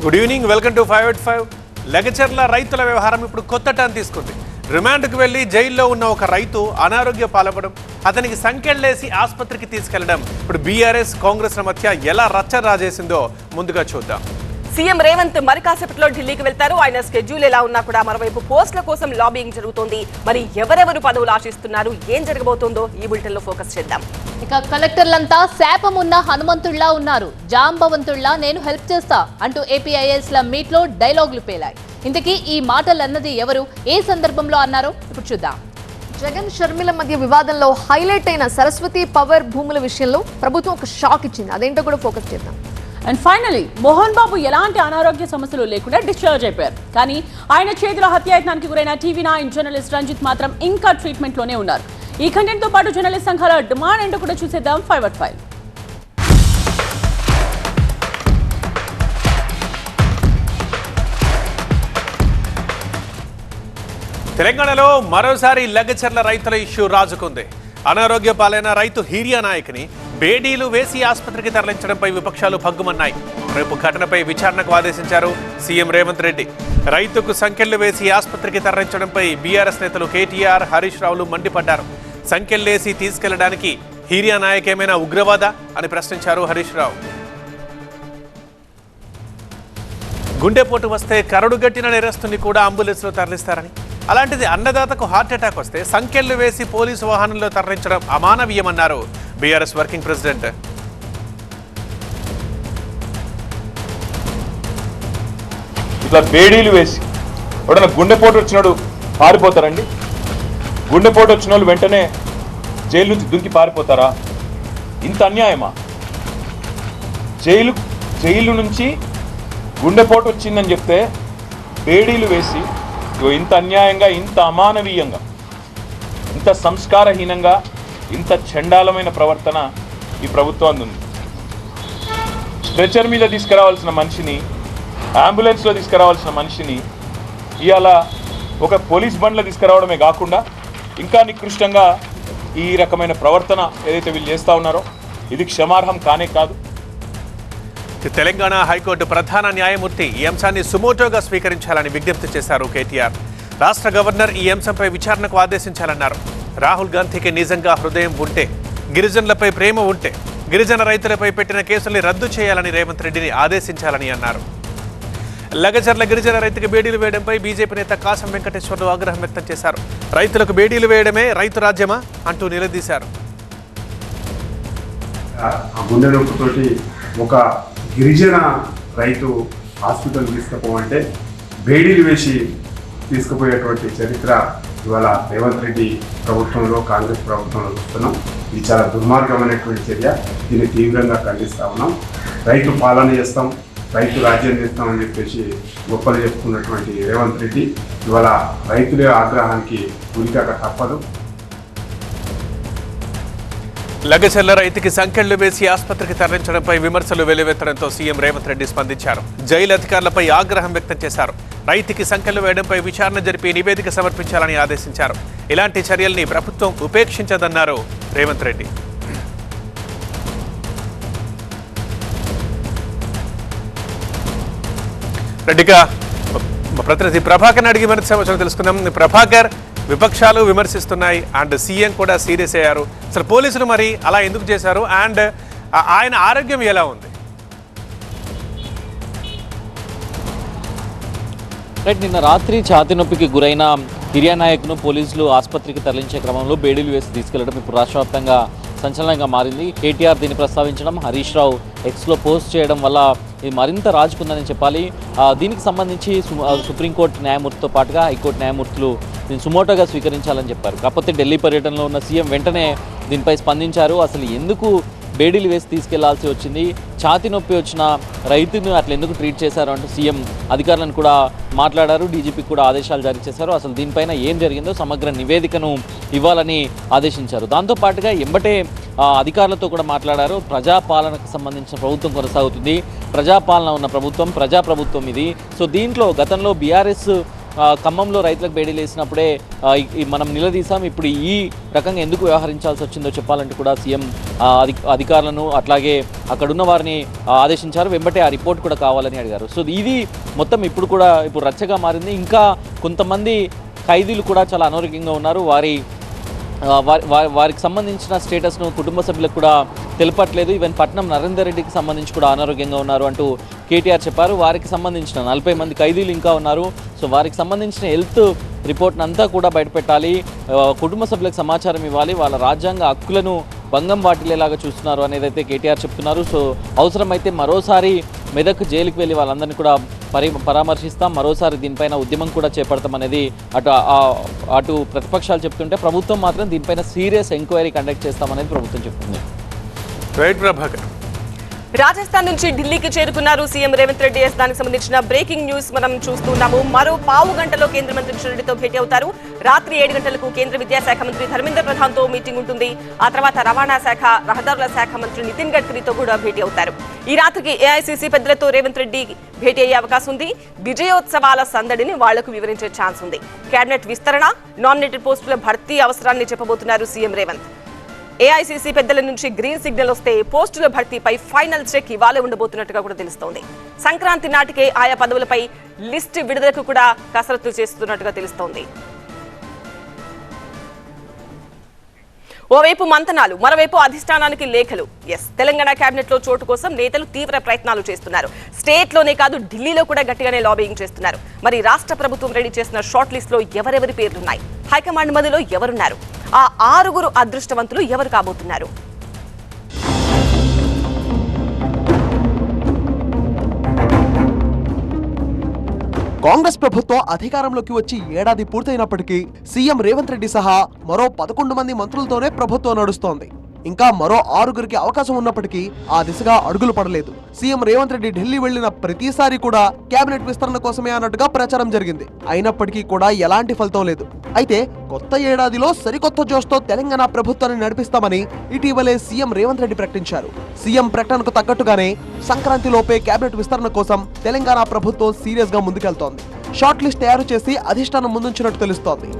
Good evening, welcome to 5@5. Lagacharla రైతుల వ్యవహారం ఇప్పుడు కొత్త టర్న్ తీసుకుంది. రిమాండ్కు వెళ్లి జైల్లో ఉన్న ఒక రైతు అనారోగ్య పాల్పడడం, అతనికి సంకెళ్లేసి ఆసుపత్రికి తీసుకెళ్లడం ఇప్పుడు బీఆర్ఎస్ కాంగ్రెస్ల మధ్య ఎలా రచ్చ రాజేసిందో ముందుగా చూద్దాం. సీఎం రేవంత్ మరి కాసేపట్లో ఢిల్లీకి వెళ్తారు. ఆయన స్కెడ్యూల్ ఎలా ఉన్నా కూడా మరోవైపు పోస్టుల కోసం లాబింగ్ జరుగుతోంది. మరి ఎవరెవరు పదవులు ఆశిస్తున్నారు, ఏం జరగబోతోందో ఈ బులెటిన్ లో ఫోకస్ చేద్దాం. ఇక కలెక్టర్లంతా శాపమున్న హనుమంతుళ్లా ఉన్నారు. జాంబవంతుళ్లా నేను హెల్ప్ చేస్తా అంటూ ఏపీఐఎస్ ల మీట్ లో డైలాగులు పేలాయి. ఇంతకీ ఈ మాటలన్నది ఎవరు, ఏ సందర్భంలో అన్నారో ఇప్పుడు చూద్దాం. జగన్ షర్మిల మధ్య వివాదంలో హైలైట్ అయిన సరస్వతి పవర్ భూముల విషయంలో ప్రభుత్వం ఒక షాక్ ఇచ్చింది. అదేంటో కూడా ఫోకస్ చేద్దాం. అండ్ ఫైనలీ మోహన్ బాబు ఎలాంటి అనారోగ్య సమస్యలు లేకుండా డిశ్చార్జ్ అయిపోయారు. కానీ ఆయన చేతిలో హత్యాయత్నానికి గురైన TV9 జర్నలిస్ట్ రంజిత్ మాత్రం ఇంకా ట్రీట్మెంట్ లోనే ఉన్నారు. ఈ కంటెంట్ తో పాటు జర్నలిస్ట్ సంఘాల డిమాండ్ ఏంటో కూడా చూసేద్దాం 5@5. తెలంగాణలో మరోసారి లగచర్ల రైతుల ఇష్యూ రాజుకుంది. అనారోగ్య పాలైన రైతు హీరియా నాయక్ని బేడీలు వేసి ఆసుపత్రికి తరలించడంపై విపక్షాలు భగ్గుమన్నాయి. రేపు ఘటనపై విచారణకు ఆదేశించారు సీఎం రేవంత్ రెడ్డి. రైతుకు సంకెళ్లు వేసి ఆసుపత్రికి తరలించడంపై బీఆర్ఎస్ నేతలు కేటీఆర్, హరీష్ రావులు మండిపడ్డారు. సంకెళ్లేసి తీసుకెళ్లడానికి హీరియా నాయక్ ఏమైనా ఉగ్రవాద అని ప్రశ్నించారు హరీష్ రావు. గుండెపోటు వస్తే కరడుగట్టిన నేరస్తుని కూడా అంబులెన్స్లో తరలిస్తారని, అలాంటిది అన్నదాతకు హార్ట్ అటాక్ వస్తే సంకెళ్లు వేసి పోలీసు వాహనంలో తరలించడం అమానవీయమన్నారు బీఆర్ఎస్ వర్కింగ్ ప్రెసిడెంట్. ఇట్లా బేడీలు వేసి ఎవడన్నా గుండెపోటు వచ్చినాడు పారిపోతారండి? గుండెపోటు వచ్చిన వాళ్ళు వెంటనే జైలు నుంచి దుంకి పారిపోతారా? ఇంత అన్యాయమా? జైలు నుంచి గుండెపోటు వచ్చిందని చెప్తే బేడీలు వేసి ఇంత అన్యాయంగా, ఇంత అమానవీయంగా, ఇంత సంస్కారహీనంగా, ఇంత చండాలమైన ప్రవర్తన ఈ ప్రభుత్వం ఉంది. స్ట్రెచర్ మీద తీసుకురావాల్సిన మనిషిని, అంబులెన్స్లో తీసుకురావాల్సిన మనిషిని ఇవాళ ఒక పోలీస్ బండ్లో తీసుకురావడమే కాకుండా ఇంకా నికృష్టంగా ఈ రకమైన ప్రవర్తన ఏదైతే వీళ్ళు చేస్తూ ఉన్నారో ఇది క్షమార్హం కానే కాదు. తెలంగాణ హైకోర్టు ప్రధాన న్యాయమూర్తి ఈ అంశాన్ని సుమోటోగా స్వీకరించాలని విజ్ఞప్తి చేశారు కేటీఆర్. రాష్ట్ర గవర్నర్ ఈ అంశంపై విచారణకు ఆదేశించాలన్నారు. రాహుల్ గాంధీకి నిజంగా హృదయం ఉంటే, గిరిజనులపై ప్రేమ ఉంటే గిరిజన రైతులపై పెట్టిన కేసుల్ని రద్దు చేయాలని రేవంత్ రెడ్డిని ఆదేశించాలని అన్నారు. లగచర్ల గిరిజన రైతుకు బేడీలు వేయడంపై బీజేపీ నేత కాసం వెంకటేశ్వర్లు ఆగ్రహం వ్యక్తం చేశారు. రైతులకు బేడీలు వేయడమే రైతు రాజ్యమా అంటూ నిలదీశారు. ఒక గిరిజన రైతు హాస్పిటల్ తీసుకుపోమంటే బేడీలు వేసి తీసుకుపోయేటువంటి చరిత్ర ఇవాళ రేవంత్ రెడ్డి ప్రభుత్వంలో, కాంగ్రెస్ ప్రభుత్వంలో చూస్తున్నాం. ఇది చాలా దుర్మార్గమైనటువంటి చర్య. దీన్ని తీవ్రంగా ఖండిస్తూ ఉన్నాం. రైతు పాలన చేస్తాం, రైతు రాజ్యం చేస్తామని చెప్పేసి గొప్పలు చెప్పుకున్నటువంటి రేవంత్ రెడ్డి ఇవాళ రైతుల ఆగ్రహానికి గురికాక తప్పదు. లగచర్ల రైతుకి సంకెళ్లు వేసి ఆసుపత్రికి తరలించడంపై విమర్శలు వెల్లువెత్తడంతో సీఎం రేవంత్ రెడ్డి స్పందించారు. జైలు అధికారులపై ఆగ్రహం వ్యక్తం చేశారు. రైతుకి సంకెళ్లు వేయడంపై విచారణ జరిపి నివేదిక సమర్పించాలని ఆదేశించారు. ఇలాంటి చర్యల్ని ప్రభుత్వం ఉపేక్షించదన్నారు రేవంత్ రెడ్డి. రెడ్డిగా ప్రతినిధి ప్రభాకర్ అడిగి మరింత సమాచారం తెలుసుకుందాం. ప్రభాకర్, విపక్షాలు విమర్శిస్తున్నాయి అండ్ సీఎం కూడా సీరియస్ అయ్యారు. అసలు పోలీసులు మరి అలా ఎందుకు చేశారు అండ్ ఆయన ఆరోగ్యం ఎలా ఉంది? రైట్, నిన్న రాత్రి ఛాతీ నొప్పికి గురైన హిరియా నాయక్ను పోలీసులు ఆసుపత్రికి తరలించే క్రమంలో బేడీలు వేసి తీసుకెళ్లడం ఇప్పుడు రాష్ట్ర వ్యాప్తంగా సంచలనంగా మారింది. కేటీఆర్ దీన్ని ప్రస్తావించడం, హరీష్ రావు ఎక్స్లో పోస్ట్ చేయడం వల్ల ఇది మరింత రాజుకుందని చెప్పాలి. దీనికి సంబంధించి సుప్రీంకోర్టు న్యాయమూర్తితో పాటుగా హైకోర్టు న్యాయమూర్తులు దీన్ని సుమోటోగా స్వీకరించాలని చెప్పారు. కాకపోతే ఢిల్లీ పర్యటనలో ఉన్న సీఎం వెంటనే దీనిపై స్పందించారు. అసలు ఎందుకు బేడీలు వేసి తీసుకెళ్లాల్సి వచ్చింది, ఛాతీ నొప్పి వచ్చిన రైతును అట్లా ఎందుకు ట్రీట్ చేశారు అంటూ సీఎం అధికారులను కూడా మాట్లాడారు. డీజీపీకి కూడా ఆదేశాలు జారీ చేశారు. అసలు దీనిపైన ఏం జరిగిందో సమగ్ర నివేదికను ఇవ్వాలని ఆదేశించారు. దాంతోపాటుగా ఎంబటే అధికారులతో కూడా మాట్లాడారు. ప్రజాపాలనకు సంబంధించిన ప్రభుత్వం కొనసాగుతుంది, ప్రజాపాలన ఉన్న ప్రభుత్వం, ప్రజాప్రభుత్వం ఇది. సో దీంట్లో గతంలో బీఆర్ఎస్ ఖమ్మంలో రైతులకు బేడీలు వేసినప్పుడే మనం నిలదీసాం. ఇప్పుడు ఈ రకంగా ఎందుకు వ్యవహరించాల్సి వచ్చిందో చెప్పాలంటే కూడా సీఎం అధికారులను అట్లాగే అక్కడున్న వారిని ఆదేశించారు. వెంబటే ఆ రిపోర్ట్ కూడా కావాలని అడిగారు. సో ఇది మొత్తం ఇప్పుడు రచ్చగా మారింది. ఇంకా కొంతమంది ఖైదీలు కూడా చాలా అనారోగ్యంగా ఉన్నారు. వారికి సంబంధించిన స్టేటస్ను కుటుంబ సభ్యులకు కూడా తెలపట్లేదు. ఈవెన్ పట్నం నరేందర్ రెడ్డికి సంబంధించి కూడా అనారోగ్యంగా ఉన్నారు అంటూ కేటీఆర్ చెప్పారు. వారికి సంబంధించిన 40 మంది ఖైదీలు ఇంకా ఉన్నారు. సో వారికి సంబంధించిన హెల్త్ రిపోర్ట్ని అంతా కూడా బయటపెట్టాలి, కుటుంబ సభ్యులకు సమాచారం ఇవ్వాలి, వాళ్ళ రాజ్యాంగ హక్కులను భంగం వాటిల్లేలాగా చూస్తున్నారు అనేది అయితే కేటీఆర్ చెప్తున్నారు. సో అవసరమైతే మరోసారి మెదక్ జైలుకి వెళ్ళి వాళ్ళందరినీ కూడా పరామర్శిస్తాం, మరోసారి దీనిపైన ఉద్యమం కూడా చేపడతాం అనేది అటు ప్రతిపక్షాలు చెప్తుంటే ప్రభుత్వం మాత్రం దీనిపైన సీరియస్ ఎంక్వైరీ కండక్ట్ చేస్తామనేది ప్రభుత్వం చెప్తుంది. రైట్ ప్రభాకర్. రాజస్థాన్ నుంచి ఢిల్లీకి చేరుకున్నారు సీఎం రేవంత్ రెడ్డి. దానికి సంబంధించిన బ్రేకింగ్ న్యూస్ మనం చూస్తున్నాము. మరో పావు గంటలో కేంద్ర మంత్రి కిషన్ రెడ్డితో భేటీ అవుతారు. రాత్రి 7 గంటలకు కేంద్ర విద్యాశాఖ మంత్రి ధర్మేంద్ర ప్రధాన్తో మీటింగ్ ఉంటుంది. ఆ తర్వాత రవాణా శాఖ, రహదారుల శాఖ మంత్రి నితిన్ గడ్కరీతో కూడా భేటీ అవుతారు. ఈ రాత్రికి ఏఐసీసీ పెద్దలతో రేవంత్ రెడ్డి భేటీ అయ్యే అవకాశం ఉంది. విజయోత్సవాల సందడిని వాళ్లకు వివరించే ఛాన్స్ ఉంది. కేబినెట్ విస్తరణ, నామినేటెడ్ పోస్టుల భర్తీ అవసరాన్ని చెప్పబోతున్నారు సీఎం రేవంత్. ఏఐసీసీ పెద్దల నుంచి గ్రీన్ సిగ్నల్ వస్తే పోస్టుల భర్తీపై ఫైనల్ చెక్ ఇవాళ ఉండబోతున్నట్టుగా కూడా తెలుస్తోంది. సంక్రాంతి నాటికే ఆయా పదవులపై లిస్ట్ విడుదలకు కూడా కసరత్తు చేస్తున్నట్టుగా తెలుస్తోంది. ఓవైపు మంతనాలు, మరోవైపు అధిష్టానానికి లేఖలు. తెలంగాణ కేబినెట్ లో చోటు కోసం నేతలు తీవ్ర ప్రయత్నాలు చేస్తున్నారు. స్టేట్ లోనే కాదు, ఢిల్లీలో కూడా గట్టిగానే లాబింగ్ చేస్తున్నారు. మరి రాష్ట్ర ప్రభుత్వం రెడీ చేసిన షార్ట్ లిస్ట్ లో ఎవరెవరి పేర్లున్నాయి? హైకమాండ్ మధ్యలో ఎవరున్నారు? ఆ 6 అదృష్టవంతులు ఎవరు కాబోతున్నారు? కాంగ్రెస్ ప్రభుత్వం అధికారంలోకి వచ్చి ఏడాది పూర్తయినప్పటికీ సీఎం రేవంత్ రెడ్డి సహా మరో 11 మంది మంత్రులతోనే ప్రభుత్వం నడుస్తోంది. ఇంకా మరో 6 అవకాశం ఉన్నప్పటికీ ఆ దిశగా అడుగులు పడలేదు. సీఎం రేవంత్ రెడ్డి ఢిల్లీ వెళ్లిన ప్రతిసారి కూడా కేబినెట్ విస్తరణ కోసమే అన్నట్టుగా ప్రచారం జరిగింది. అయినప్పటికీ కూడా ఎలాంటి ఫలితం లేదు. అయితే కొత్త ఏడాదిలో సరికొత్త జోష్తో తెలంగాణ ప్రభుత్వాన్ని నడిపిస్తామని ఇటీవలే సీఎం రేవంత్ రెడ్డి ప్రకటించారు. సీఎం ప్రకటనకు తగ్గట్టుగానే సంక్రాంతిలోపే కేబినెట్ విస్తరణ కోసం తెలంగాణ ప్రభుత్వం సీరియస్ గా ముందుకెళ్తోంది. షార్ట్ లిస్ట్ తయారు చేసి అధిష్టానం ముందుంచినట్టు తెలుస్తోంది.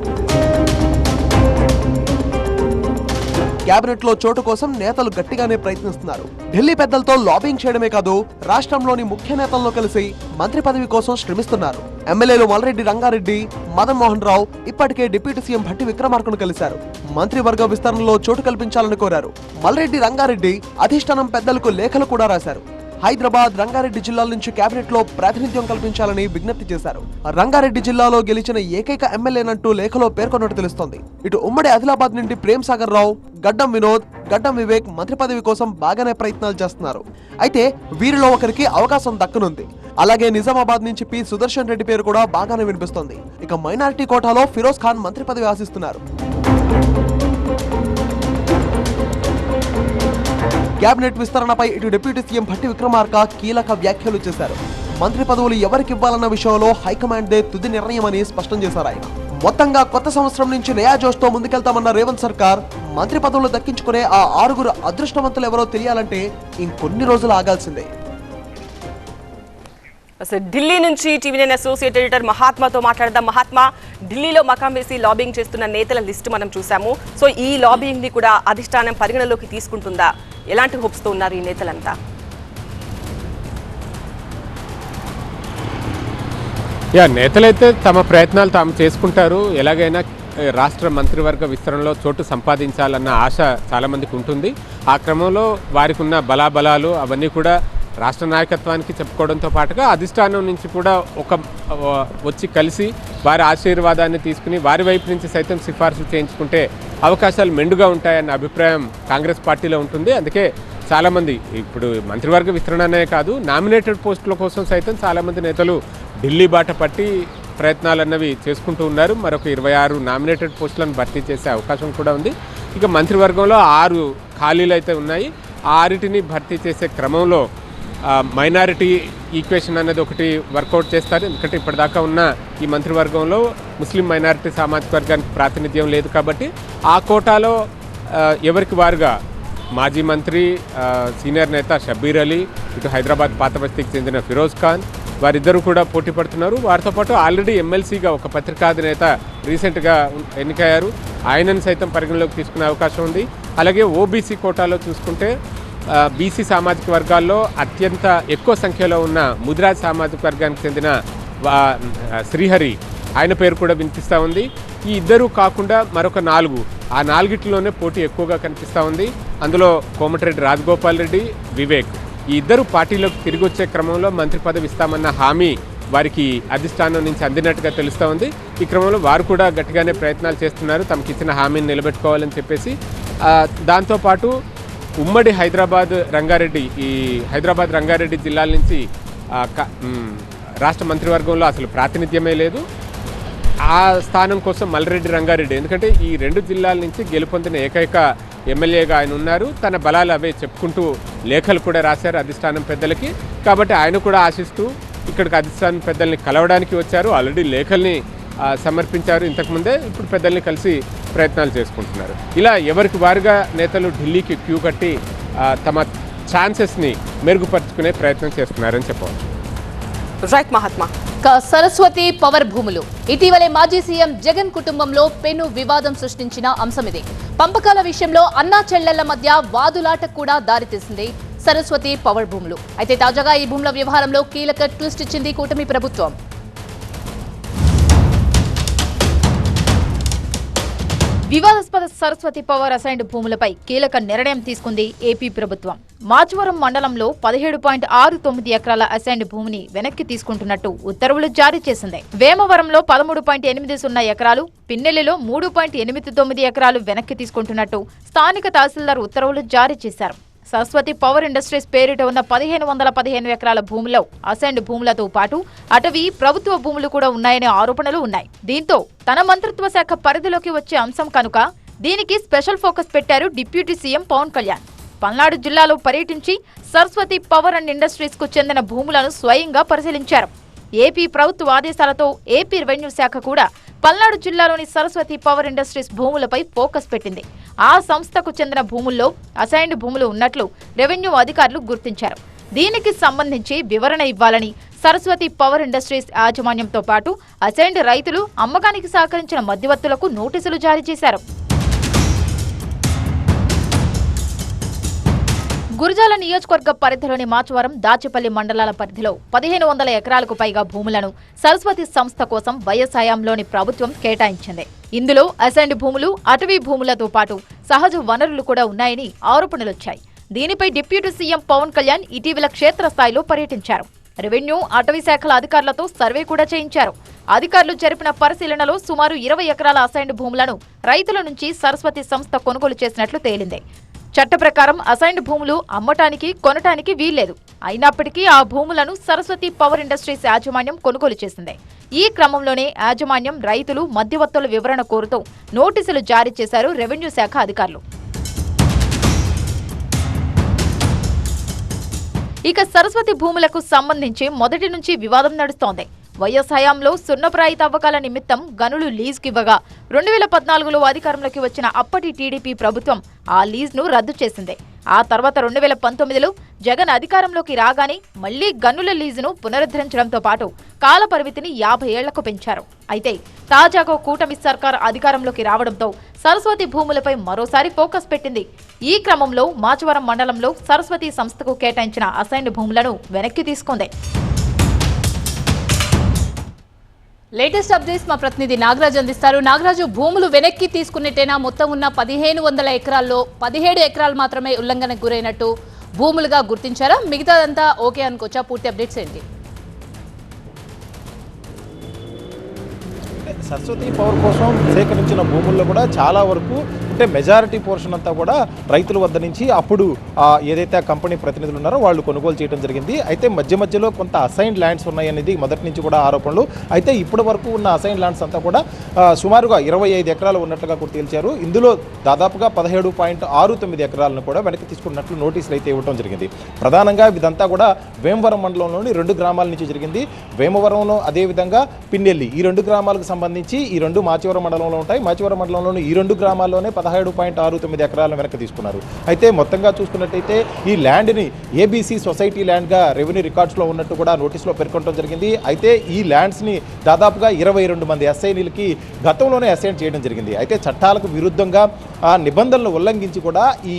కేబినెట్ లో చోటు కోసం నేతలు గట్టిగానే ప్రయత్నిస్తున్నారు. ఢిల్లీ పెద్దలతో లాబింగ్ చేయడమే కాదు, రాష్ట్రంలోని ముఖ్య నేతల్లో కలిసి మంత్రి పదవి కోసం శ్రమిస్తున్నారు. ఎమ్మెల్యేలు మల్రెడ్డి రంగారెడ్డి, మదన్ మోహన్ రావు ఇప్పటికే డిప్యూటీ సీఎం భట్టి విక్రమార్కను కలిశారు. మంత్రివర్గ విస్తరణలో చోటు కల్పించాలని కోరారు. మల్రెడ్డి రంగారెడ్డి అధిష్టానం పెద్దలకు లేఖలు కూడా రాశారు. హైదరాబాద్, రంగారెడ్డి జిల్లాల నుంచి కేబినెట్ లో ప్రాతినిధ్యం కల్పించాలని విజ్ఞప్తి చేశారు. రంగారెడ్డి జిల్లాలో గెలిచిన ఏకైక ఎమ్మెల్యేనంటూ లేఖలో పేర్కొన్నట్టు తెలుస్తోంది. ఇటు ఉమ్మడి ఆదిలాబాద్ నుండి ప్రేమ్ సాగర్ రావు, గడ్డం వినోద్, గడ్డం వివేక్ మంత్రి పదవి కోసం బాగానే ప్రయత్నాలు చేస్తున్నారు. అయితే వీరిలో ఒకరికి అవకాశం దక్కనుంది. అలాగే నిజామాబాద్ నుంచి పి సుదర్శన్ రెడ్డి పేరు కూడా బాగానే వినిపిస్తోంది. ఇక మైనారిటీ కోటాలో ఫిరోజ్ ఖాన్ మంత్రి పదవి ఆశిస్తున్నారు. కేబినెట్ విస్తరణపై ఇటు డిప్యూటీ సీఎం భట్టి విక్రమార్క కీలక వ్యాఖ్యలు చేశారు. మంత్రి పదవులు ఎవరికి ఇవ్వాలన్న విషయంలో హైకమాండ్దే తుది నిర్ణయమని స్పష్టం చేశారు ఆయన. మొత్తంగా కొత్త సంవత్సరం నుంచి నయా జోష్తో ముందుకెళ్తామన్న రేవంత్ సర్కార్ మంత్రి పదవులు దక్కించుకునే ఆ 6 అదృష్టవంతులు ఎవరో తెలియాలంటే ఇంకొన్ని రోజులు ఆగాల్సిందే. ఢిల్లీ నుంచి టీవీ9 అసోసియేట్ ఎడిటర్ మహాత్మాతో మాట్లాడదాం. మహాత్మా, ఢిల్లీలో మకాం వేసి లాబింగ్ చేస్తున్న నేతల లిస్ట్ మనం చూసాము. సో ఈ లాబింగ్ ని కూడా అధిష్టానం పరిగణలోకి తీసుకుంటుందా? ఎలాంటి హోప్స్ తో ఉన్నారు ఈ నేతలంతా? నేతలైతే తమ ప్రయత్నాలు తాము చేసుకుంటారు. ఎలాగైనా రాష్ట్ర మంత్రివర్గ విస్తరణలో చోటు సంపాదించాలన్న ఆశ చాలామందికి ఉంటుంది. ఆ క్రమంలో వారికి ఉన్న బలాబలాలు అవన్నీ కూడా రాష్ట్ర నాయకత్వానికి చెప్పుకోవడంతో పాటుగా అధిష్టానం నుంచి కూడా వచ్చి కలిసి వారి ఆశీర్వాదాన్ని తీసుకుని వారి వైపు నుంచి సైతం సిఫార్సులు చేయించుకుంటే అవకాశాలు మెండుగా ఉంటాయన్న అభిప్రాయం కాంగ్రెస్ పార్టీలో ఉంటుంది. అందుకే చాలామంది ఇప్పుడు మంత్రివర్గ విస్తరణనే కాదు, నామినేటెడ్ పోస్టుల కోసం సైతం చాలామంది నేతలు ఢిల్లీ బాట పట్టి ప్రయత్నాలు అన్నవి చేసుకుంటూ ఉన్నారు. మరొక 26 నామినేటెడ్ పోస్టులను భర్తీ చేసే అవకాశం కూడా ఉంది. ఇక మంత్రివర్గంలో 6 ఖాళీలు అయితే ఉన్నాయి. ఆ 6టిని భర్తీ చేసే క్రమంలో మైనారిటీ ఈక్వేషన్ అనేది ఒకటి వర్కౌట్ చేస్తారు. ఎందుకంటే ఇప్పటిదాకా ఉన్న ఈ మంత్రివర్గంలో ముస్లిం మైనారిటీ సామాజిక వర్గానికి ప్రాతినిధ్యం లేదు కాబట్టి ఆ కోటాలో ఎవరికి వారుగా మాజీ మంత్రి సీనియర్ నేత షబ్బీర్ అలీ, ఇటు హైదరాబాద్ పాత బస్తీకి చెందిన ఫిరోజ్ ఖాన్, వారిద్దరూ కూడా పోటీ పడుతున్నారు. వారితో పాటు ఆల్రెడీ ఎమ్మెల్సీగా ఒక పత్రికాధినేత రీసెంట్గా ఎన్నికయ్యారు. ఆయనను సైతం పరిగణలోకి తీసుకునే అవకాశం ఉంది. అలాగే ఓబీసీ కోటాలో చూసుకుంటే బీసీ సామాజిక వర్గాల్లో అత్యంత ఎక్కువ సంఖ్యలో ఉన్న ముదిరాజ్ సామాజిక వర్గానికి చెందిన శ్రీహరి, ఆయన పేరు కూడా వినిపిస్తూ ఉంది. ఈ ఇద్దరు కాకుండా మరొక 4, ఆ 4గిట్లోనే పోటీ ఎక్కువగా కనిపిస్తూ ఉంది. అందులో కోమటిరెడ్డి రాజగోపాల్ రెడ్డి, వివేక్, ఈ ఇద్దరు పార్టీలోకి తిరిగి వచ్చే క్రమంలో మంత్రి పదవి ఇస్తామన్న హామీ వారికి అధిష్టానం నుంచి అందినట్టుగా తెలుస్తూ ఉంది. ఈ క్రమంలో వారు కూడా గట్టిగానే ప్రయత్నాలు చేస్తున్నారు తమకి ఇచ్చిన హామీని నిలబెట్టుకోవాలని చెప్పేసి. దాంతోపాటు ఉమ్మడి హైదరాబాద్ రంగారెడ్డి జిల్లాల నుంచి రాష్ట్ర మంత్రివర్గంలో అసలు ప్రాతినిధ్యమే లేదు. ఆ స్థానం కోసం మల్రెడ్డి రంగారెడ్డి, ఎందుకంటే ఈ 2 జిల్లాల నుంచి గెలుపొందిన ఏకైక ఎమ్మెల్యేగా ఆయన ఉన్నారు. తన బలాలు అవే చెప్పుకుంటూ లేఖలు కూడా రాశారు అధిష్టానం పెద్దలకి. కాబట్టి ఆయన కూడా ఆశిస్తూ ఇక్కడికి అధిష్టానం పెద్దల్ని కలవడానికి వచ్చారు. ఆల్రెడీ లేఖల్ని సమర్పించారు ఇంతకుముందే. ఇప్పుడు పెద్దల్ని కలిసి ప్రయత్నాలు చేసుకుంటున్నారు. ఇలా ఎవరికి వారుగా నేతలు ఢిల్లీకి క్యూ కట్టి తమ ఛాన్సెస్ని మెరుగుపరుచుకునే ప్రయత్నం చేస్తున్నారని చెప్పవచ్చు. రైట్ మహాత్మా. సరస్వతి పవర్ భూములు ఇటీవలే మాజీ సీఎం జగన్ కుటుంబంలో పెను వివాదం సృష్టించిన అంశం ఇది. పంపకాల విషయంలో అన్నా చెల్లెళ్ల మధ్య వాదులాటకు కూడా దారితీసింది సరస్వతి పవర్ భూములు. అయితే తాజాగా ఈ భూముల వ్యవహారంలో కీలక ట్విస్ట్ ఇచ్చింది కూటమి ప్రభుత్వం. వివాదాస్పద సరస్వతి పవర్ అసైన్డ్ భూములపై కీలక నిర్ణయం తీసుకుంది ఏపీ ప్రభుత్వం. మాచవరం మండలంలో 17.69 ఎకరాల అసైన్డ్ భూమిని వెనక్కి తీసుకుంటున్నట్టు ఉత్తర్వులు జారీ చేసింది. వేమవరంలో 13.80 ఎకరాలు, పిన్నెల్లిలో 3.89 ఎకరాలు వెనక్కి తీసుకుంటున్నట్టు స్థానిక తహసీల్దార్ ఉత్తర్వులు జారీ చేశారు. సరస్వతి పవర్ ఇండస్ట్రీస్ పేరిట ఉన్న 1515 ఎకరాల భూముల్లో అసైన్డ్ భూములతో పాటు అటవీ, ప్రభుత్వ భూములు కూడా ఉన్నాయనే ఆరోపణలు ఉన్నాయి. దీంతో తన మంత్రిత్వ శాఖ పరిధిలోకి వచ్చే అంశం కనుక దీనికి స్పెషల్ ఫోకస్ పెట్టారు డిప్యూటీ సీఎం పవన్ కళ్యాణ్. పల్నాడు జిల్లాలో పర్యటించి సరస్వతి పవర్ అండ్ ఇండస్ట్రీస్ కు చెందిన భూములను స్వయంగా పరిశీలించారు. ఏపీ ప్రభుత్వ ఆదేశాలతో ఏపీ రెవెన్యూ శాఖ కూడా పల్నాడు జిల్లాలోని సరస్వతి పవర్ ఇండస్ట్రీస్ భూములపై ఫోకస్ పెట్టింది. ఆ సంస్థకు చెందిన భూముల్లో అసైన్డ్ భూములు ఉన్నట్లు రెవెన్యూ అధికారులు గుర్తించారు. దీనికి సంబంధించి వివరణ ఇవ్వాలని సరస్వతి పవర్ ఇండస్ట్రీస్ యాజమాన్యంతో పాటు అసైన్డ్ రైతులు, అమ్మకానికి సహకరించిన మధ్యవర్తులకు నోటీసులు జారీ చేశారు. గురజాల నియోజకవర్గ పరిధిలోని మాచవరం, దాచేపల్లి మండలాల పరిధిలో 1500 ఎకరాలకు పైగా భూములను సరస్వతి సంస్థ కోసం వైఎస్ హయాంలోని ప్రభుత్వం కేటాయించింది. ఇందులో అసైన్డ్ భూములు, అటవీ భూములతో పాటు సహజ వనరులు కూడా ఉన్నాయని ఆరోపణలొచ్చాయి. దీనిపై డిప్యూటీ సీఎం పవన్ కళ్యాణ్ ఇటీవల క్షేత్రస్థాయిలో పర్యటించారు. రెవెన్యూ, అటవీ శాఖల అధికారులతో సర్వే కూడా చేయించారు. అధికారులు జరిపిన పరిశీలనలో సుమారు 20 ఎకరాల అసైన్డ్ భూములను రైతుల నుంచి సరస్వతి సంస్థ కొనుగోలు చేసినట్లు తేలింది. చట్ట ప్రకారం అసైన్డ్ భూములు అమ్మటానికి, కొనటానికి వీల్లేదు. అయినప్పటికీ ఆ భూములను సరస్వతి పవర్ ఇండస్ట్రీస్ యాజమాన్యం కొనుగోలు చేసింది. ఈ క్రమంలోనే యాజమాన్యం రైతులు, మధ్యవర్తుల వివరణ కోరుతూ నోటీసులు జారీ చేశారు రెవెన్యూ శాఖ అధికారులు. ఇక సరస్వతి భూములకు సంబంధించి మొదటి నుంచి వివాదం నడుస్తోంది. వైఎస్ హయాంలో సున్నప్రాయి తవ్వకాల నిమిత్తం గనులు లీజుకివ్వగా 2014లో అధికారంలోకి వచ్చిన అప్పటి టీడీపీ ప్రభుత్వం ఆ లీజ్ను రద్దు చేసింది. ఆ తర్వాత 2019లో జగన్ అధికారంలోకి రాగానే మళ్లీ గనుల లీజును పునరుద్ధరించడంతో పాటు కాల పరిమితిని 50 ఏళ్లకు పెంచారు. అయితే తాజాగా కూటమి సర్కార్ అధికారంలోకి రావడంతో సరస్వతి భూములపై మరోసారి ఫోకస్ పెట్టింది. ఈ క్రమంలో మాచవరం మండలంలో సరస్వతి సంస్థకు కేటాయించిన అసైన్డ్ భూములను వెనక్కి తీసుకుంది. లేటెస్ట్ అప్డేట్స్ మా ప్రతినిధి నాగరాజు అందిస్తారు. నాగరాజు, భూములు వెనక్కి తీసుకున్నట్టేనా? మొత్తం ఉన్న 1500 ఎకరాల్లో 17 ఎకరాలు మాత్రమే ఉల్లంఘనకు గురైనట్టు భూములుగా గుర్తించారా? మిగతాదంతా ఓకే అనుకోవచ్చా? పూర్తి అప్డేట్స్ ఏంటి? సరస్వతి పవర్ కోసం సేకరించిన భూముల్లో కూడా చాలా వరకు అంటే మెజారిటీ పోర్షన్ అంతా కూడా రైతుల వద్ద నుంచి అప్పుడు ఏదైతే ఆ కంపెనీ ప్రతినిధులు ఉన్నారో వాళ్ళు కొనుగోలు చేయడం జరిగింది. అయితే మధ్యలో కొంత అసైన్డ్ ల్యాండ్స్ ఉన్నాయనేది మొదటి నుంచి కూడా ఆరోపణలు. అయితే ఇప్పటి వరకు ఉన్న అసైన్డ్ ల్యాండ్స్ అంతా కూడా సుమారుగా 25 ఎకరాలు ఉన్నట్లుగా కూడా తేల్చారు. ఇందులో దాదాపుగా 17.69 ఎకరాలను కూడా వెనక్కి తీసుకున్నట్లు నోటీసులు అయితే ఇవ్వడం జరిగింది. ప్రధానంగా ఇదంతా కూడా వేమవరం మండలంలోని 2 గ్రామాల నుంచి జరిగింది. వేమవరంలో అదేవిధంగా పిన్నెల్లి, ఈ 2 గ్రామాలకు సంబంధించి ఈ 2 మాచవరం మండలంలో ఉంటాయి. మాచవరం మండలంలోని ఈ 2 గ్రామాల్లోనే 16.69 ఎకరాలను వెనక్కి తీసుకున్నారు. అయితే మొత్తంగా చూసుకున్నట్టయితే ఈ ల్యాండ్ని ఏబీసీ సొసైటీ ల్యాండ్గా రెవెన్యూ రికార్డ్స్లో ఉన్నట్టు కూడా నోటీసులో పేర్కొనడం జరిగింది. అయితే ఈ ల్యాండ్స్ని దాదాపుగా 22 మంది ఎస్ఐనీలకి గతంలోనే అసైన్ చేయడం జరిగింది. అయితే చట్టాలకు విరుద్ధంగా ఆ నిబంధనలు ఉల్లంఘించి కూడా ఈ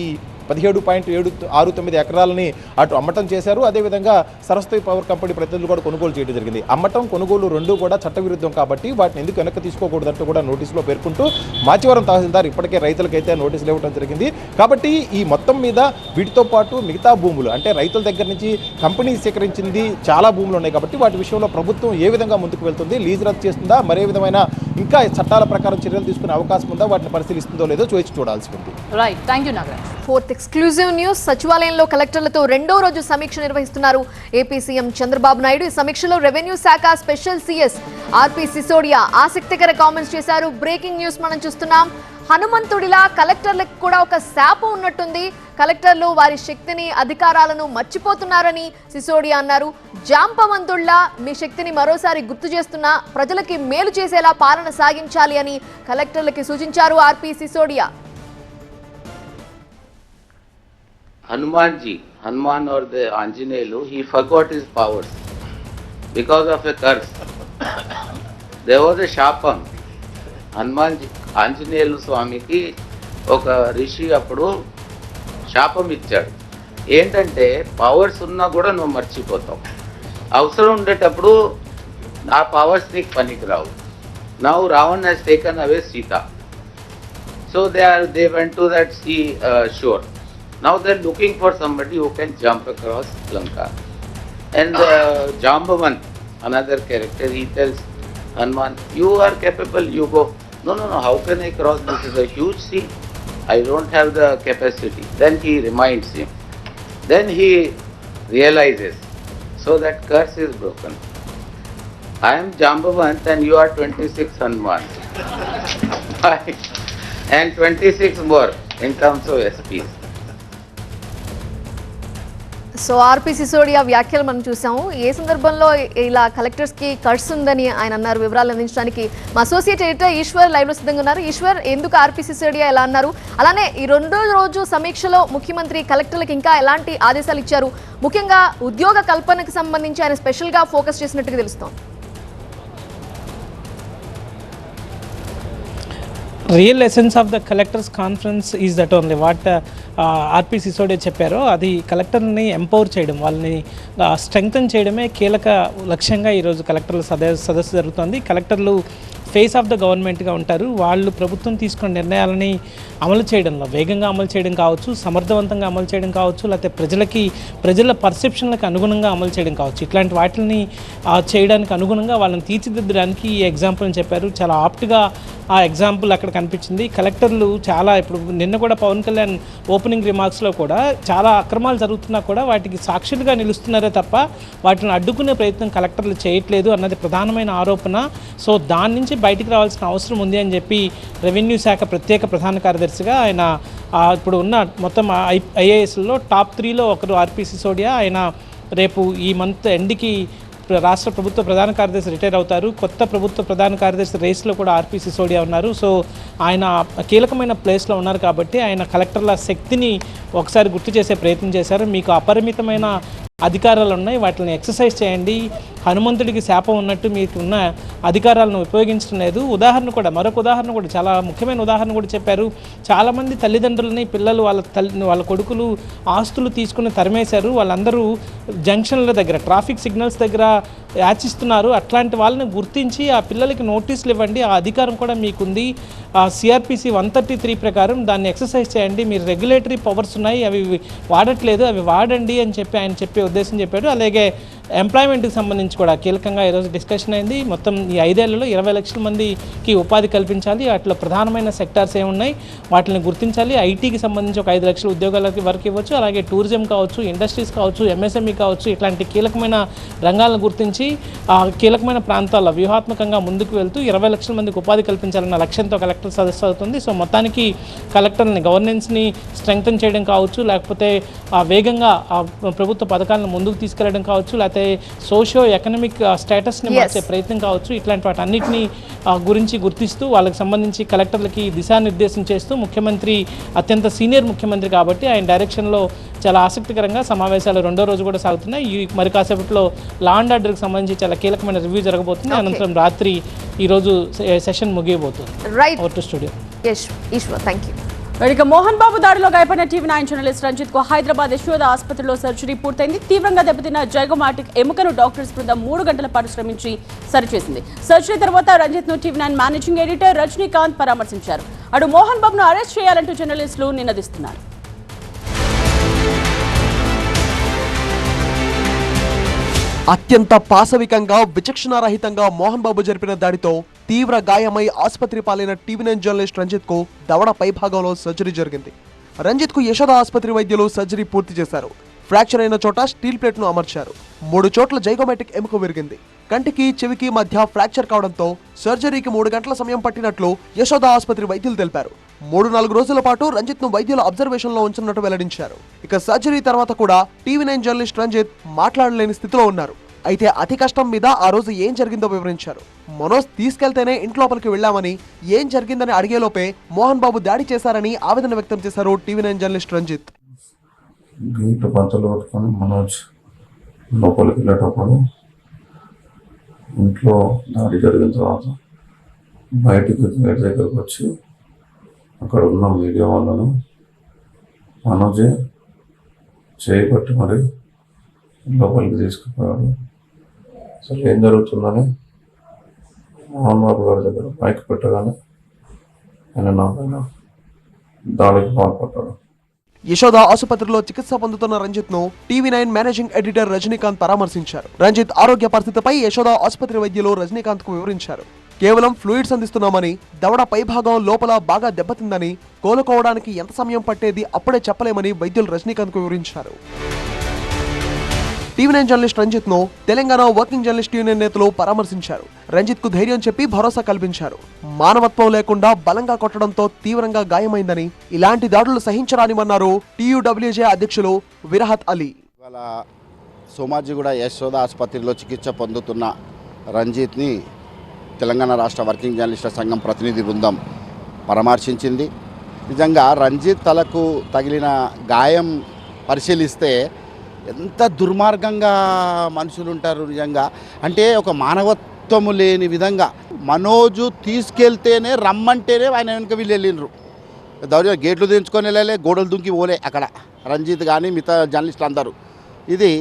17.69 ఎకరాలని అటు అమ్మటం చేశారు. అదేవిధంగా సరస్వతి పవర్ కంపెనీ ప్రతినిధులు కూడా కొనుగోలు చేయడం జరిగింది. అమ్మటం కొనుగోలు రెండూ కూడా చట్టవిరుద్ధం కాబట్టి వాటిని ఎందుకు వెనక్కి తీసుకోకూడదంటూ కూడా నోటీసులో పేర్కొంటూ మాచివరం తహసీల్దార్ ఇప్పటికే రైతులకైతే నోటీసులు ఇవ్వడం జరిగింది. కాబట్టి ఈ మొత్తం మీద వీటితో పాటు మిగతా భూములు అంటే రైతుల దగ్గర నుంచి కంపెనీ సేకరించింది చాలా భూములు ఉన్నాయి కాబట్టి వాటి విషయంలో ప్రభుత్వం ఏ విధంగా ముందుకు వెళ్తుంది, లీజ్ రద్దు చేస్తుందా, మరే విధమైన ఇంకా చట్టాల ప్రకారం చర్యలు తీసుకునే అవకాశం ఉందా, వాటిని పరిశీలిస్తుందో లేదో చూడాల్సి ఉంది. Right, thank you Nagaraj. Fourth exclusive news. సచివాలయంలో కలెక్టర్లతో రెండో రోజు సమీక్ష నిర్వహిస్తున్నారు ఏపీ సీఎం చంద్రబాబు నాయుడు. ఈ సమీక్షలో రెవెన్యూ శాఖ స్పెషల్ సీఎస్ ఆర్పీ సిసోడియా ఆసక్తికర కామెంట్స్ చేశారు. బ్రేకింగ్ న్యూస్ మనం చూస్తున్నాం. హనుమంతుడిలా కలెక్టర్లకు కూడా ఒక శాపం ఉన్నట్టుంది. కలెక్టర్లు వారి శక్తిని, అధికారాలను మర్చిపోతున్నారని సిసోడియా అన్నారు. జాంపవంతుళ్లా మీ శక్తిని మరోసారి గుర్తు చేస్తున్నా ప్రజలకి మేలు చేసేలా పాలన సాగించాలి అని కలెక్టర్లకి సూచించారు RP Sisodia. Hanuman or the Anjaneyulu, he forgot his powers because of a curse. There was a శాపం. ఆంజనేయులు స్వామికి ఒక ఋషి అప్పుడు శాపం ఇచ్చాడు. ఏంటంటే పవర్స్ ఉన్నా కూడా నువ్వు మర్చిపోతావు, అవసరం ఉండేటప్పుడు ఆ పవర్స్ నీకు పనికిరావు. Now Ravan has taken away Sita. So they went to that sea shore. Now they're looking for somebody who can jump across Lanka. And Jambavant, another character, he tells Hanuman, you are capable, you go. No, how can I cross? This is a huge sea. I don't have the capacity. Then he reminds him. Then he realizes. So that curse is broken. I am Jambavant and you are 26 Hanuman. And 26 more in terms of SPs. So RP Sisodia వ్యాఖ్యలు మనం చూసాము. ఏ సందర్భంలో ఇలా కలెక్టర్స్కి curse ఉందని ఆయన అన్నారు? వివరాలు అందించడానికి మా అసోసియేట్ ఎడిటర్ ఈశ్వర్ లైవ్లో సిద్ధంగా ఉన్నారు. ఈశ్వర్, ఎందుకు ఆర్పీ సిసోడియా ఎలా అన్నారు? అలానే ఈ రెండో రోజు సమీక్షలో ముఖ్యమంత్రి కలెక్టర్లకు ఇంకా ఎలాంటి ఆదేశాలు ఇచ్చారు? ముఖ్యంగా ఉద్యోగ కల్పనకు సంబంధించి ఆయన స్పెషల్గా ఫోకస్ చేసినట్టుగా తెలుస్తోంది. Real essence of the collectors conference is that only what RP Sisodia చెప్పారో, అది కలెక్టర్ని ఎంపవర్ చేయడం, వాళ్ళని స్ట్రెంగ్తన్ చేయడమే కీలక లక్ష్యంగా ఈరోజు కలెక్టర్ల సదస్సు జరుగుతోంది. కలెక్టర్లు ఫేస్ ఆఫ్ ద గవర్నమెంట్గా ఉంటారు. వాళ్ళు ప్రభుత్వం తీసుకున్న నిర్ణయాలని అమలు చేయడంలో వేగంగా అమలు చేయడం కావచ్చు, సమర్థవంతంగా అమలు చేయడం కావచ్చు, లేకపోతే ప్రజల పర్సెప్షన్లకు అనుగుణంగా అమలు చేయడం కావచ్చు. ఇట్లాంటి వాటిని చేయడానికి అనుగుణంగా వాళ్ళని తీర్చిదిద్దడానికి ఈ ఎగ్జాంపుల్ని చెప్పారు. చాలా ఆప్ట్గా ఆ ఎగ్జాంపుల్ అక్కడ కనిపించింది. కలెక్టర్లు చాలా ఇప్పుడు నిన్న కూడా పవన్ కళ్యాణ్ ఓపెనింగ్ రిమార్క్స్లో కూడా చాలా అక్రమాలు జరుగుతున్నా కూడా వాటికి సాక్షులుగా నిలుస్తున్నారే తప్ప వాటిని అడ్డుకునే ప్రయత్నం కలెక్టర్లు చేయట్లేదు అన్నది ప్రధానమైన ఆరోపణ. సో దాని నుంచి బయటికి రావాల్సిన అవసరం ఉంది అని చెప్పి రెవెన్యూ శాఖ ప్రత్యేక ప్రధాన కార్యదర్శిగా ఆయన ఇప్పుడు ఉన్న మొత్తం ఐఏఎస్లో టాప్ 3లో ఒకరు ఆర్పీ సిసోడియా. ఆయన రేపు ఈ మంత్ ఎండ్కి రాష్ట్ర ప్రభుత్వ ప్రధాన కార్యదర్శి రిటైర్ అవుతారు. కొత్త ప్రభుత్వ ప్రధాన కార్యదర్శి రేస్లో కూడా ఆర్పీ సిసోడియా ఉన్నారు. సో ఆయన కీలకమైన ప్లేస్లో ఉన్నారు కాబట్టి ఆయన కలెక్టర్ల శక్తిని ఒకసారి గుర్తు చేసే ప్రయత్నం చేశారు. మీకు అపరిమితమైన అధికారాలు ఉన్నాయి, వాటిని ఎక్సర్సైజ్ చేయండి. హనుమంతుడికి శాపం ఉన్నట్టు మీకు ఉన్న అధికారాలను ఉపయోగించడం లేదు. మరొక ఉదాహరణ కూడా చాలా ముఖ్యమైన ఉదాహరణ కూడా చెప్పారు. చాలామంది తల్లిదండ్రులని పిల్లలు వాళ్ళ కొడుకులు ఆస్తులు తీసుకుని తరిమేశారు. వాళ్ళందరూ జంక్షన్ల దగ్గర, ట్రాఫిక్ సిగ్నల్స్ దగ్గర యాచిస్తున్నారు. అట్లాంటి వాళ్ళని గుర్తించి ఆ పిల్లలకి నోటీసులు ఇవ్వండి. ఆ అధికారం కూడా మీకుంది. సిఆర్పిసి 133 ప్రకారం దాన్ని ఎక్సర్సైజ్ చేయండి. మీరు రెగ్యులేటరీ పవర్స్ ఉన్నాయి, అవి వాడట్లేదు, అవి వాడండి అని చెప్పి ఆయన చెప్పే ఉద్దేశం చెప్పాడు. అలాగే ఎంప్లాయ్మెంట్కి సంబంధించి కూడా కీలకంగా ఈరోజు డిస్కషన్ అయింది. మొత్తం ఈ 5 ఏళ్లలో 20 లక్షల మందికి ఉపాధి కల్పించాలి. వాటిలో ప్రధానమైన సెక్టార్స్ ఏమున్నాయి వాటిని గుర్తించాలి. ఐటీకి సంబంధించి ఒక 5 లక్షల ఉద్యోగాలకి వరకు ఇవ్వచ్చు. అలాగే టూరిజం కావచ్చు, ఇండస్ట్రీస్ కావచ్చు, ఎంఎస్ఎంఈ కావచ్చు, ఇట్లాంటి కీలకమైన రంగాలను గుర్తించి కీలకమైన ప్రాంతాల్లో వ్యూహాత్మకంగా ముందుకు వెళ్తూ 20 లక్షల మందికి ఉపాధి కల్పించాలన్న లక్ష్యంతో కలెక్టర్ సదస్సు అవుతుంది. సో మొత్తానికి కలెక్టర్ని గవర్నెన్స్ని స్ట్రెంగ్తన్ చేయడం కావచ్చు, లేకపోతే వేగంగా ప్రభుత్వ పథకాలను ముందుకు తీసుకెళ్లడం కావచ్చు, లేకపోతే లేకపోతే సోషియో ఎకనామిక్ స్టేటస్ని మార్చే ప్రయత్నం కావచ్చు, ఇట్లాంటి వాటి అన్నింటినీ గురించి గుర్తిస్తూ వాళ్ళకి సంబంధించి కలెక్టర్లకి దిశానిర్దేశం చేస్తూ ముఖ్యమంత్రి అత్యంత సీనియర్ ముఖ్యమంత్రి కాబట్టి ఆయన డైరెక్షన్లో చాలా ఆసక్తికరంగా సమావేశాలు రెండో రోజు కూడా సాగుతున్నాయి. ఈ మరి కాసేపట్లో లా అండ్ ఆర్డర్కి సంబంధించి చాలా కీలకమైన రివ్యూ జరగబోతుంది. అనంతరం రాత్రి ఈరోజు సెషన్ ముగియబోతుంది. Over to studio. ఇక మోహన్ బాబు దాడిలో గాయపడిన టీవీ9 జర్నలిస్ట్ రంజిత్ కు హైదరాబాద్ యశోద ఆసుపత్రిలో సర్జరీ పూర్తయింది. తీవ్రంగా దెబ్బతిన్న జైగోమాటిక్ ఎముకను డాక్టర్స్ బృందం 3 గంటల పాటు శ్రమించి సరిచేసింది. సర్జరీ తర్వాత రంజిత్ ను టీవీ9 మేనేజింగ్ ఎడిటర్ రజనీకాంత్ పరామర్శించారు. అటు మోహన్ బాబును అరెస్ట్ చేయాలంటూ జర్నలిస్టులు నినదిస్తున్నారు. అత్యంత పాశవికంగా విచక్షణారహితంగా మోహన్ బాబు జరిపిన దాడితో తీవ్ర గాయమై ఆసుపత్రి పాలైన టీవీ9 జర్నలిస్ట్ రంజిత్ కు దవడ పైభాగంలో సర్జరీ జరిగింది. రంజిత్ కు యశోద ఆసుపత్రి వైద్యులు సర్జరీ పూర్తి చేశారు. ఫ్రాక్చర్ అయిన చోట స్టీల్ ప్లేట్ ను అమర్చారు. 3 చోట్ల జైగోమాటిక్ ఎముక విరిగింది. కంటికి చెవికి మధ్య ఫ్రాక్చర్ కావడంతో సర్జరీకి 3 గంటల సమయం పట్టినట్లు యశోద ఆసుపత్రి వైద్యులు తెలిపారు. 3-4 రోజుల పాటు రంజిత్ ను వైద్యుల అబ్జర్వేషన్ లో ఉంచున్నట్టు వెల్లడించారు. ఇక సర్జరీ తర్వాత కూడా టీవీ9 జర్నలిస్ట్ రంజిత్ మాట్లాడలేని స్థితిలో ఉన్నారు. అయితే అతి కష్టం మీద ఆ రోజు ఏం జరిగిందో వివరించారు. మనోజ్ తీసుకెళ్తేనే ఇంట్లోపలికి వెళ్లామని, ఏం జరిగిందని అడిగేలోపే మోహన్ బాబు దాడి చేశారని ఆవేదన వ్యక్తం చేశారు టీవీ9 జర్నలిస్ట్ రంజిత్. గేట్ పంచలు పట్టుకొని మనోజ్ లోపలికి వెళ్ళేటప్పుడు ఇంట్లో దాడి జరిగిన తర్వాత బయటికి గేట్ దగ్గరకు వచ్చి అక్కడ ఉన్న మీడియా వాళ్ళను మనోజే చేయబట్టి మరి లోపలికి తీసుకుపోయాడు. అసలు ఏం జరుగుతుందని మోహన్ బాబు గారి దగ్గర మైక్ పెట్టగానే ఆయన నా పైన దాడికి పాల్పడ్డాడు. యశోద ఆసుపత్రిలో చికిత్స పొందుతున్న రంజిత్ ను టీవీ9 మేనేజింగ్ ఎడిటర్ రజనీకాంత్ పరామర్శించారు. రంజిత్ ఆరోగ్య పరిస్థితిపై యశోద ఆసుపత్రి వైద్యులు రజనీకాంత్ కు వివరించారు. కేవలం ఫ్లూయిడ్స్ అందిస్తున్నామని, దవడ పైభాగం లోపల బాగా దెబ్బతిందని, కోలుకోవడానికి ఎంత సమయం పట్టేది అప్పుడే చెప్పలేమని వైద్యులు రజనీకాంత్ కు వివరించారు. టీవీ9 జర్నలిస్ట్ రంజిత్ ను తెలంగాణ వర్కింగ్ జర్నలిస్ట్ యూనియన్ నేతలు పరామర్శించారు. రంజిత్ కు ధైర్యం చెప్పి భరోసా కల్పించారు. మానవత్వం లేకుండా బలంగా కొట్టడంతో తీవ్రంగా గాయమైందని, ఇలాంటి దాడులు సహించరానిమన్నారు టీయూడబ్ల్యూజే అధ్యక్షులు విరహత్ అలీ. ఇవాళ సోమాజిగూడ యశోద ఆసుపత్రిలో చికిత్స పొందుతున్న రంజిత్ని తెలంగాణ రాష్ట్ర వర్కింగ్ జర్నలిస్టుల సంఘం ప్రతినిధి బృందం పరామర్శించింది. నిజంగా రంజిత్ తలకు తగిలిన గాయం పరిశీలిస్తే ఎంత దుర్మార్గంగా మనుషులు ఉంటారు నిజంగా. అంటే ఒక మానవత్వము లేని విధంగా మనోజు తీసుకెళ్తేనే రమ్మంటేనే ఆయన వెనుక వీళ్ళు వెళ్ళిండ్రు. దౌర్య గేట్లు దించుకొని వెళ్ళలే, గోడలు దుంకి పోలే అక్కడ రంజిత్ కానీ మిగతా జర్నలిస్టులు అందరూ. ఇది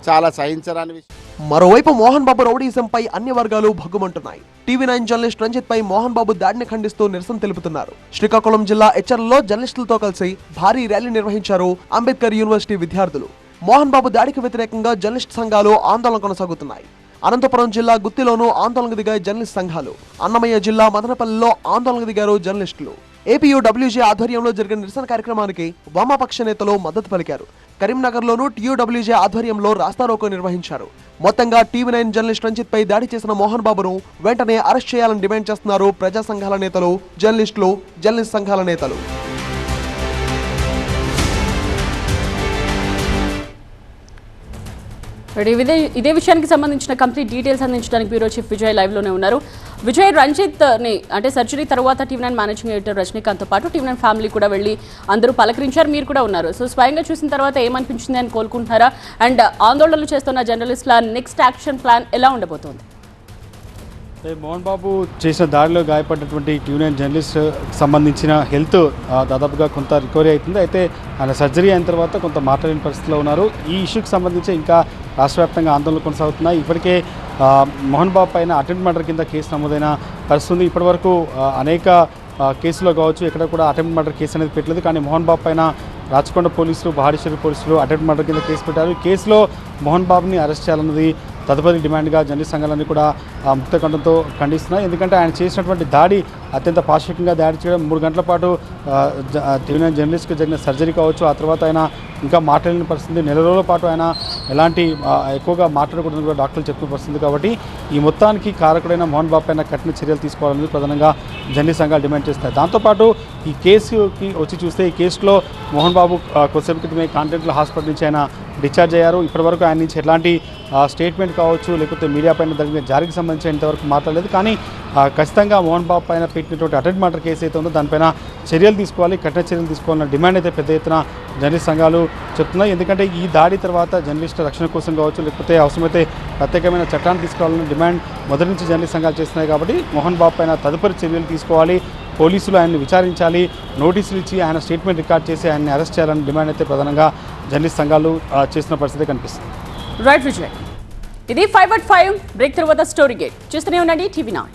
చాలా సహించరాని విషయం. మరోవైపు మోహన్ బాబు రౌడీజంపై అన్ని వర్గాలు భగ్గుమంటున్నాయి. టీవీ9 జర్నలిస్ట్ రంజిత్ పై మోహన్ బాబు దాడిని ఖండిస్తూ నిరసన తెలుపుతున్నారు. శ్రీకాకుళం జిల్లా హెచ్చర్లలో జర్నలిస్టులతో కలిసి భారీ ర్యాలీ నిర్వహించారు అంబేద్కర్ యూనివర్సిటీ విద్యార్థులు. మోహన్ బాబు దాడికి వ్యతిరేకంగా జర్నలిస్ట్ సంఘాలు ఆందోళన కొనసాగుతున్నాయి. అనంతపురం జిల్లా గుత్తిలోనూ ఆందోళనకు దిగాయి జర్నలిస్ట్ సంఘాలు. అన్నమయ్య జిల్లా మదనపల్లిలో ఆందోళనకు దిగారు జర్నలిస్టులు. ఏపీయూడబ్ల్యూజే ఆధ్వర్యంలో జరిగిన నిరసన కార్యక్రమానికి వామపక్ష నేతలు మద్దతు పలికారు. కరీంనగర్లోనూ టీయూడబ్ల్యూజే ఆధ్వర్యంలో రాస్తారోకో నిర్వహించారు. మొత్తంగా టీవీ9 జర్నలిస్ట్ రంజిత్ పై దాడి చేసిన మోహన్ బాబును వెంటనే అరెస్ట్ చేయాలని డిమాండ్ చేస్తున్నారు ప్రజా సంఘాల నేతలు, జర్నలిస్టులు, జర్నలిస్ట్ సంఘాల నేతలు. ఇదే విషయానికి సంబంధించిన కంప్లీట్ డీటెయిల్స్ అందించడానికి బ్యూరో చీఫ్ విజయ్ లైవ్లోనే ఉన్నారు. విజయ్, రంజిత్ని అంటే సర్జరీ తర్వాత టీవీ9 మేనేజింగ్ ఎడిటర్ రజనీకాంత్తో పాటు టీవీ9 ఫ్యామిలీ కూడా వెళ్ళి అందరూ పలకరించారు, మీరు కూడా ఉన్నారు. సో స్వయంగా చూసిన తర్వాత ఏమనిపించింది అని కోలుకుంటున్నారా? అండ్ ఆందోళనలు చేస్తున్న జర్నలిస్టుల నెక్స్ట్ యాక్షన్ ప్లాన్ ఎలా ఉండబోతోంది? మోహన్ బాబు చేసిన దాడిలో గాయపడినటువంటి టీవీ9 జర్నలిస్ట్ సంబంధించిన హెల్త్ దాదాపుగా కొంత రికవరీ అవుతుంది. అయితే ఆయన సర్జరీ అయిన తర్వాత కొంత మాట్లాడిన పరిస్థితిలో ఉన్నారు. ఈ ఇష్యూకి సంబంధించి ఇంకా రాష్ట్ర వ్యాప్తంగా ఆందోళనలు కొనసాగుతున్నాయి. ఇప్పటికే మోహన్ బాబు పైన అటెంప్ట్ మర్డర్ కింద కేసు నమోదైన పరిస్థితి. ఇప్పటివరకు అనేక కేసులో కావచ్చు ఎక్కడ కూడా అటెంప్ట్ మర్డర్ కేసు అనేది పెట్టలేదు. కానీ మోహన్ బాబు పైన రాచకొండ పోలీసులు, బహాడేశ్వరి పోలీసులు అటెంప్ట్ మర్డర్ కింద కేసు పెట్టారు. ఈ కేసులో మోహన్ బాబుని అరెస్ట్ చేయాలన్నది తదుపరి డిమాండ్గా జర్నలిస్ట్ సంఘాలన్నీ కూడా ముక్త కంఠంతో ఖండిస్తున్నాయి. ఎందుకంటే ఆయన చేసినటువంటి దాడి అత్యంత పాశవికంగా దాడి చేయడం, 3 గంటల పాటు టీవీ నైన్ జర్నలిస్ట్కి జరిగిన సర్జరీ కావచ్చు, ఆ తర్వాత ఆయన ఇంకా మాట్లాడిన పరిస్థితి, నెల రోజుల పాటు ఆయన ఎలాంటి ఎక్కువగా మాట్లాడకూడదని కూడా డాక్టర్లు చెప్తున్న పరిస్థితి. కాబట్టి ఈ మొత్తానికి కారకుడైన మోహన్ బాబు పైన కఠిన చర్యలు తీసుకోవాలని ప్రధానంగా జర్నలిస్ట్ సంఘాలు డిమాండ్ చేస్తాయి. దాంతోపాటు ఈ కేసుకి వచ్చి చూస్తే ఈ కేసులో మోహన్ బాబు కొద్దిసేపు క్రితమే కాంటెంట్లో హాస్పిటల్ నుంచి ఆయన డిశ్చార్జ్ అయ్యారు. ఇప్పటివరకు ఆయన నుంచి ఎలాంటి స్టేట్మెంట్ కావచ్చు, లేకపోతే మీడియా పైన జరిగిన జారీకి సంబంధించి ఇంతవరకు మాట్లాడలేదు. కానీ ఖచ్చితంగా మోహన్ బాబు పైన పెట్టినటువంటి అటెంప్ట్ మర్డర్ కేసు అయితే ఉందో దానిపైన చర్యలు తీసుకోవాలి, కఠిన చర్యలు తీసుకోవాలన్న డిమాండ్ అయితే పెద్ద ఎత్తున జర్నలిస్ట్ సంఘాలు చెప్తున్నాయి. ఎందుకంటే ఈ దాడి తర్వాత జర్నలిస్టుల రక్షణ కోసం కావచ్చు, లేకపోతే అవసరమైతే ప్రత్యేకమైన చట్టాన్ని తీసుకోవాలన్న డిమాండ్ మొదటి నుంచి జర్నలిస్ట్ సంఘాలు చేస్తున్నాయి. కాబట్టి మోహన్ బాబు పైన తదుపరి చర్యలు తీసుకోవాలి, పోలీసులు ఆయన్ని విచారించాలి, నోటీసులు ఇచ్చి ఆయన స్టేట్మెంట్ రికార్డ్ చేసి ఆయన్ని అరెస్ట్ చేయాలని డిమాండ్ అయితే ప్రధానంగా జర్నలిస్ట్ సంఘాలు చేస్తున్న పరిస్థితి కనిపిస్తుంది. రైట్ విజయ్, ఇది 5/5 బ్రేక్ తర్వాత స్టోరీ గేట్. చూస్తూనే ఉండండి TV9.